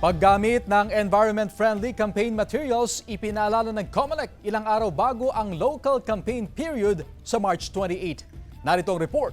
Paggamit ng environment-friendly campaign materials, ipinaalala ng COMELEC ilang araw bago ang local campaign period sa March 28. Narito ang report.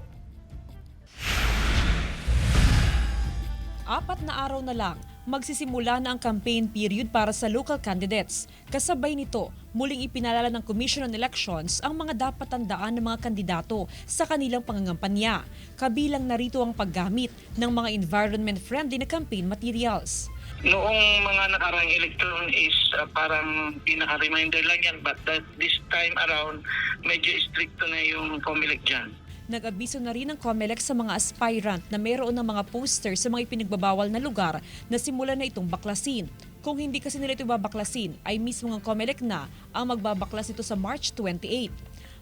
4 na araw na lang, magsisimula na ang campaign period para sa local candidates. Kasabay nito, muling ipinalala ng Commission on Elections ang mga dapat tandaan ng mga kandidato sa kanilang pangangampanya. Kabilang narito ang paggamit ng mga environment-friendly na campaign materials. Noong mga nakarang election is parang pinaka-reminder lang yan, but this time around medyo stricto na yung COMELEC dyan. Nag-abiso na rin ng COMELEC sa mga aspirant na mayroon ng mga poster sa mga ipinagbabawal na lugar na simulan na itong baklasin. Kung hindi kasi nila ito babaklasin, ay mismo ng COMELEC na ang magbabaklas ito sa March 28.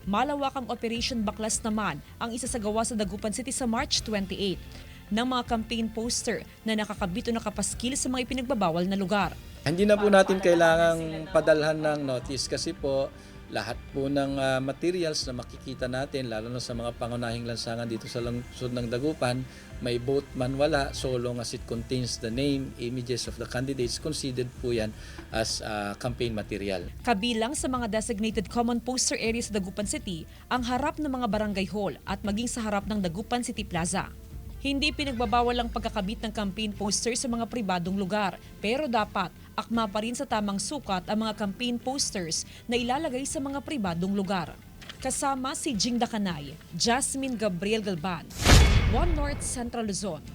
Malawakang Operation Baklas naman ang isasagawa sa Dagupan City sa March 28 ng mga campaign poster na nakakabit o nakapaskil sa mga ipinagbabawal na lugar. Hindi na po natin kailangang padalhan ng notice kasi po lahat po ng materials na makikita natin, lalo na sa mga pangunahing lansangan dito sa lungsod ng Dagupan, may vote man wala, so long as it contains the name, images of the candidates, considered po yan as campaign material. Kabilang sa mga designated common poster areas sa Dagupan City, ang harap ng mga barangay hall at maging sa harap ng Dagupan City Plaza. Hindi pinagbabawal ang pagkakabit ng campaign poster sa mga pribadong lugar, pero dapat akma pa rin sa tamang sukat ang mga campaign posters na ilalagay sa mga pribadong lugar. Kasama si Jing Dakanay, Jasmine Gabriel Galban, One North Central Luzon.